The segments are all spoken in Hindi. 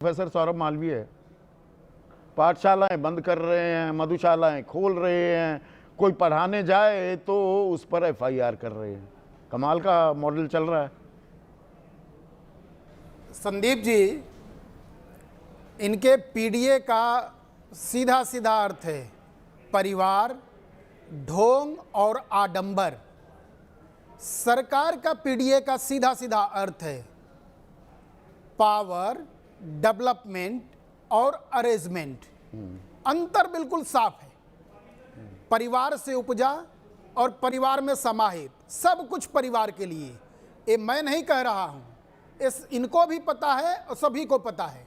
प्रोफेसर सौरभ मालवीय है। पाठशालाएं बंद कर रहे हैं, मधुशालाएं खोल रहे हैं, कोई पढ़ाने जाए तो उस पर एफआईआर कर रहे हैं। कमाल का मॉडल चल रहा है। संदीप जी, इनके पीडीए का सीधा सीधा अर्थ है परिवार, ढोंग और आडंबर। सरकार का पीडीए का सीधा सीधा अर्थ है पावर, डेवलपमेंट और अरेंजमेंट। अंतर बिल्कुल साफ है। परिवार से उपजा और परिवार में समाहित, सब कुछ परिवार के लिए। ये मैं नहीं कह रहा हूं, इनको भी पता है और सभी को पता है।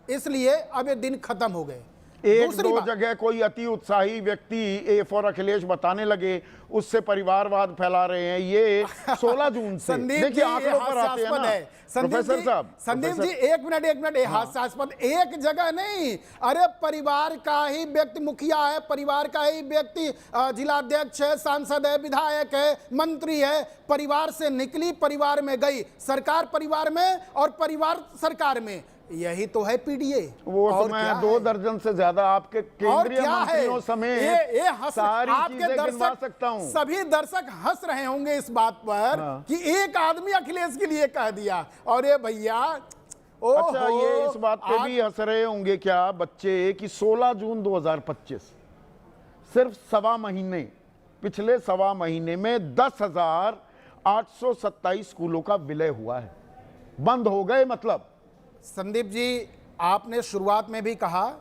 इसलिए अब ये दिन खत्म हो गए। एक दो जगह कोई अति उत्साही व्यक्ति ए फॉर अखिलेश बताने लगे, उससे परिवारवाद फैला रहे हैं। ये 16 जून से देखिए आंकड़ों पर आते हैं ना प्रोफेसर साहब। संदीप जी एक मिनट, हास्यास्पद एक जगह नहीं। अरे परिवार का ही व्यक्ति मुखिया है, परिवार का ही व्यक्ति जिलाध्यक्ष है, सांसद है, विधायक है, मंत्री है। परिवार से निकली, परिवार में गई, सरकार परिवार में और परिवार सरकार में। यही तो है पीडीए। वो तो मैं 2 दर्जन से ज्यादा आपके केंद्रीय मंत्रियों समेत सारी चीजें गिनवा सकता हूं। सभी दर्शक हंस रहे होंगे इस बात पर कि एक आदमी अखिलेश के लिए कह दिया। और ये भैया अच्छा, ये इस बात पे भी हंस रहे होंगे क्या बच्चे कि 16 जून 2025 सिर्फ पिछले सवा महीने में 10,827 स्कूलों का विलय हुआ है, बंद हो गए। मतलब संदीप जी, आपने शुरुआत में भी कहा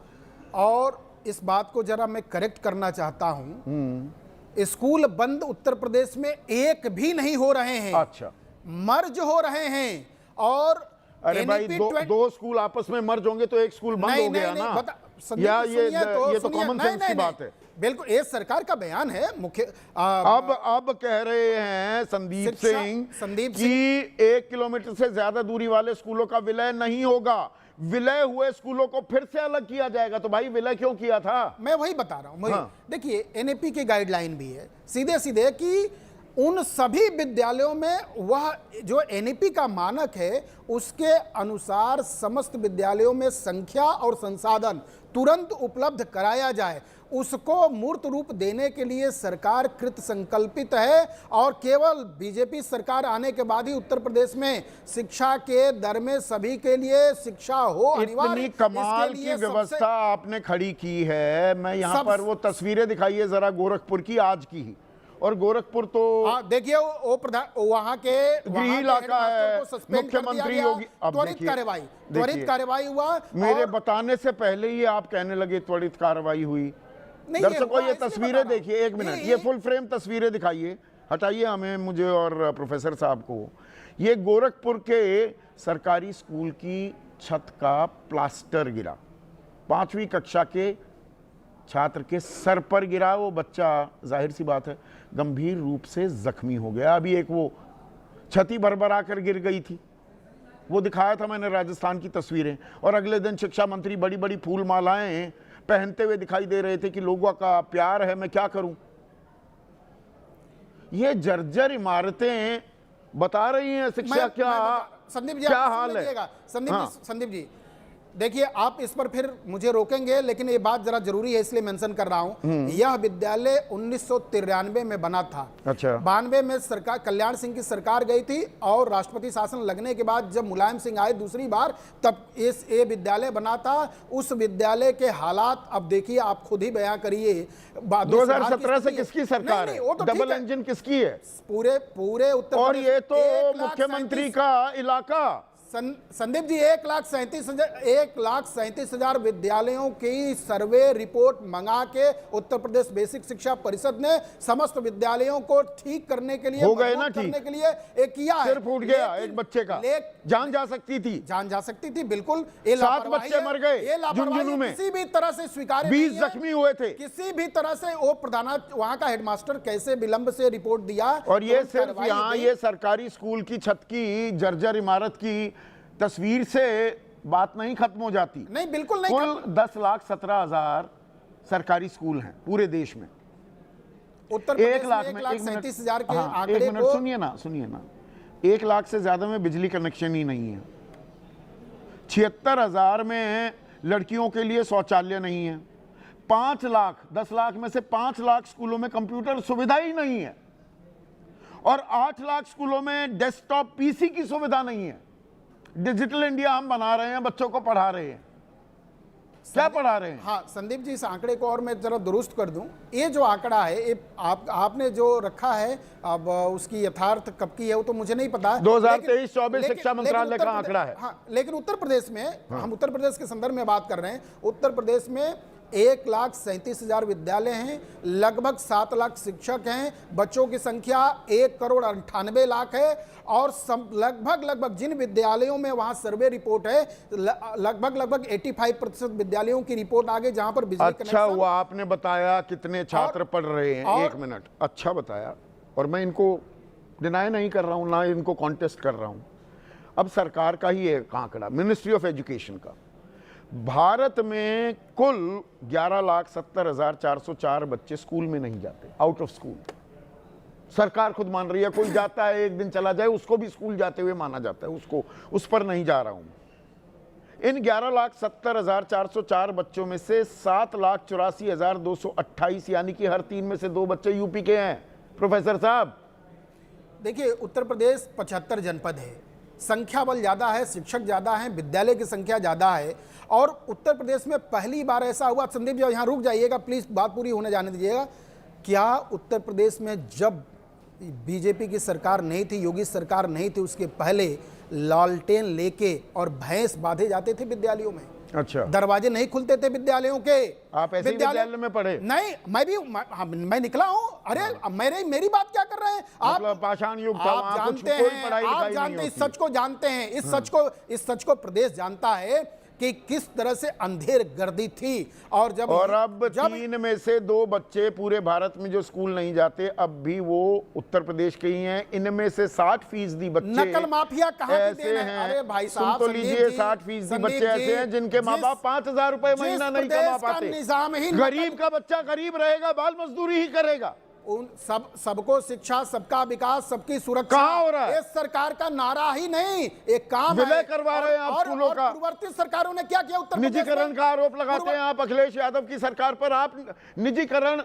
और इस बात को जरा मैं करेक्ट करना चाहता हूं। स्कूल बंद उत्तर प्रदेश में एक भी नहीं हो रहे हैं। अच्छा, मर्ज हो रहे हैं। और अरे भाई, दो स्कूल आपस में मर्ज होंगे तो एक स्कूल बंद हो गया ना। या ये तो कॉमन सेंस की बात है। बिल्कुल, ये सरकार का बयान है। मुख्य अब कह रहे हैं संदीप सिंह कि 1 किलोमीटर से ज्यादा दूरी वाले स्कूलों का विलय नहीं होगा, विलय हुए स्कूलों को फिर से अलग किया जाएगा। तो भाई विलय क्यों किया था? मैं वही बता रहा हूं। देखिए, एनएपी की गाइडलाइन भी है सीधे सीधे कि उन सभी विद्यालयों में वह जो एनईपी का मानक है उसके अनुसार समस्त विद्यालयों में संख्या और संसाधन तुरंत उपलब्ध कराया जाए। उसको मूर्त रूप देने के लिए सरकार कृत संकल्पित है। और केवल बीजेपी सरकार आने के बाद ही उत्तर प्रदेश में शिक्षा के दर में सभी के लिए शिक्षा हो अनिवार्य। इतनी कमाल की व्यवस्था आपने खड़ी की है। मैं यहाँ पर वो तस्वीरें दिखाइए जरा गोरखपुर की, आज की ही। और गोरखपुर तो देखिए वो प्रधान वहां के गृह इलाका है, मुख्यमंत्री योगी। त्वरित कार्रवाई हुआ। मेरे बताने से पहले ही आप कहने लगे त्वरित कार्रवाई हुई। दर्शकों ये तस्वीरें देखिए, 1 मिनट, ये फुल फ्रेम तस्वीरें दिखाइए, हटाइए हमें, मुझे और प्रोफेसर साहब को। ये गोरखपुर के सरकारी स्कूल की छत का प्लास्टर गिरा, 5वीं कक्षा के छात्र के सर पर गिरा। वो बच्चा जाहिर सी बात है गंभीर रूप से जख्मी हो गया। अभी एक वो छती भरभरा कर गिर गई थी, वो दिखाया था मैंने राजस्थान की तस्वीरें। और अगले दिन शिक्षा मंत्री बड़ी बड़ी फूल मालाएं पहनते हुए दिखाई दे रहे थे कि लोगों का प्यार है, मैं क्या करूं। ये जर्जर इमारतें बता रही हैं शिक्षा क्या हाल है। संदीप जी देखिए, आप इस पर फिर मुझे रोकेंगे, लेकिन ये बात जरा जरूरी है इसलिए मेंशन कर रहा हूं। यह विद्यालय 1993 में बना था। अच्छा। 92 में सरकार, कल्याण सिंह की सरकार गई थी और राष्ट्रपति शासन लगने के बाद जब मुलायम सिंह आए दूसरी बार, तब ये विद्यालय बना था। उस विद्यालय के हालात अब देखिए, आप खुद ही बयां करिए। 2017 से किसकी सरकार है? डबल इंजन किसकी है? पूरे उत्तर। और ये तो मुख्यमंत्री का इलाका। संदीप जी, 1,37,000 विद्यालयों की सर्वे रिपोर्ट मंगा के उत्तर प्रदेश बेसिक शिक्षा परिषद ने समस्त विद्यालयों को ठीक करने के लिए, हो गए ना, करने के लिए एक किया है। सिर फूट गया एक बच्चे का, जान जा सकती थी, बिल्कुल। 7 बच्चे मर गए झुंझुनू में, किसी भी तरह से स्वीकार 20 जख्मी हुए थे। किसी भी तरह से वो वहां का हेडमास्टर कैसे विलंब से रिपोर्ट दिया। और ये सिर्फ यहाँ ये सरकारी स्कूल की छत की जर्जर इमारत की तस्वीर से बात नहीं खत्म हो जाती। नहीं, बिल्कुल नहीं। कुल 10,17,000 सरकारी स्कूल हैं पूरे देश में। उत्तर प्रदेश में 1,37,000 के आंकड़े को सुनिए ना, 1 लाख से ज्यादा में बिजली कनेक्शन ही नहीं है। 76,000 में लड़कियों के लिए शौचालय नहीं है। 5 लाख, 10 लाख में से 5 लाख स्कूलों में कंप्यूटर सुविधा ही नहीं है, और 8 लाख स्कूलों में डेस्कटॉप पीसी की सुविधा नहीं है। डिजिटल इंडिया हम बना रहे हैं, बच्चों को पढ़ा रहे हैं, क्या पढ़ा रहे हैं? हाँ संदीप जी, इस आंकड़े को और मैं जरा दुरुस्त कर दूं। ये जो आंकड़ा है, ये आपने जो रखा है, अब उसकी यथार्थ कब की है वो तो मुझे नहीं पता। 2023-24 शिक्षा मंत्रालय का आंकड़ा है। हाँ, लेकिन उत्तर प्रदेश में, हम उत्तर प्रदेश के संदर्भ में बात कर रहे हैं। उत्तर प्रदेश में 1,37,000 विद्यालय हैं, लगभग 7 लाख शिक्षक हैं, बच्चों की संख्या 1,98,00,000 है, और लगभग जिन विद्यालयों में वहां सर्वे रिपोर्ट है, लगभग 85% विद्यालयों की रिपोर्ट आ गई जहां पर बिजली अच्छा हुआ आपने बताया कितने छात्र पढ़ रहे हैं। 1 मिनट, अच्छा बताया, और मैं इनको डिनाई नहीं कर रहा हूं, ना इनको कॉन्टेस्ट कर रहा हूं। अब सरकार का ही एक आंकड़ा, मिनिस्ट्री ऑफ एजुकेशन का, भारत में कुल 11,70,404 बच्चे स्कूल में नहीं जाते, आउट ऑफ स्कूल। सरकार खुद मान रही है, कोई जाता है एक दिन चला जाए उसको भी स्कूल जाते हुए माना जाता है, उसको, उस पर नहीं जा रहा हूं। इन 11,70,404 बच्चों में से 7,84,228 यानी कि हर 3 में से 2 बच्चे यूपी के हैं। प्रोफेसर साहब देखिए, उत्तर प्रदेश 75 जनपद है, संख्या बल ज्यादा है, शिक्षक ज्यादा है, विद्यालय की संख्या ज्यादा है, और उत्तर प्रदेश में पहली बार ऐसा हुआ। संदीप जी यहाँ रुक जाइएगा प्लीज, बात पूरी होने जाने दीजिएगा। क्या उत्तर प्रदेश में जब बीजेपी की सरकार नहीं थी, योगी सरकार नहीं थी, उसके पहले लालटेन लेके और भैंस बांधे जाते थे विद्यालयों में? अच्छा, दरवाजे नहीं खुलते थे विद्यालयों के। आप ऐसे विद्यालय में पढ़े? नहीं, मैं निकला हूं। अरे मेरी बात क्या कर रहे हैं आप? मतलब पाषाण युग था, आप जानते हैं, आप जानते, इस सच को जानते हैं, इस सच को प्रदेश जानता है कि किस तरह से अंधेर गर्दी थी। और अब 3 में से 2 बच्चे पूरे भारत में जो स्कूल नहीं जाते, अब भी वो उत्तर प्रदेश के ही हैं। इनमें से 60% बच्चे नकल माफिया कहाँ ऐसे हैं। अरे भाई साहब, सुन तो लीजिए, 60% बच्चे ऐसे हैं जिनके माँ बाप 5,000 रुपए महीना नहीं कमा पाते। निजाम ही गरीब का बच्चा गरीब रहेगा, बाल मजदूरी ही करेगा। उन सबको शिक्षा, सबका विकास, सबकी सुरक्षा कहाँ हो रहा है? इस सरकार का नारा ही नहीं, एक काम विलय करवा रहे हैं आप स्कूलों का। पूर्ववर्ती सरकारों ने क्या किया? उत्तर प्रदेश में निजीकरण का आरोप लगाते हैं आप अखिलेश यादव की सरकार पर। आप निजीकरण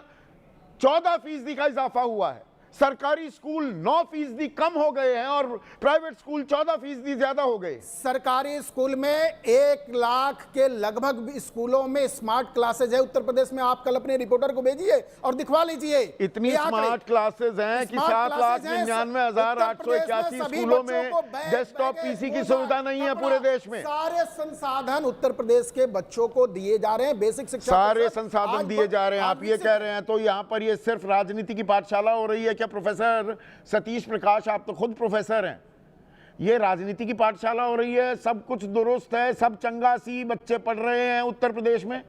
14% का इजाफा हुआ है, सरकारी स्कूल 9% कम हो गए हैं, और प्राइवेट स्कूल 14% ज्यादा हो गए। सरकारी स्कूल में 1 लाख के लगभग स्कूलों में स्मार्ट क्लासेज है उत्तर प्रदेश में। आप कल अपने रिपोर्टर को भेजिए और दिखवा लीजिए। इतनी स्मार्ट क्लासेज हैं कि 7,99,881 स्कूलों में डेस्कटॉप पीसी की सुविधा नहीं है पूरे देश में। सारे संसाधन उत्तर प्रदेश के बच्चों को दिए जा रहे हैं, बेसिक शिक्षा सारे संसाधन दिए जा रहे हैं। आप ये कह रहे हैं तो यहाँ पर ये सिर्फ राजनीति की पाठशाला हो रही है क्या? प्रोफेसर सतीश प्रकाश, आप तो खुद प्रोफेसर हैं। ये राजनीति की पाठशाला हो रही है? सब कुछ दुरुस्त है, सब चंगा सी बच्चे पढ़ रहे हैं उत्तर प्रदेश में।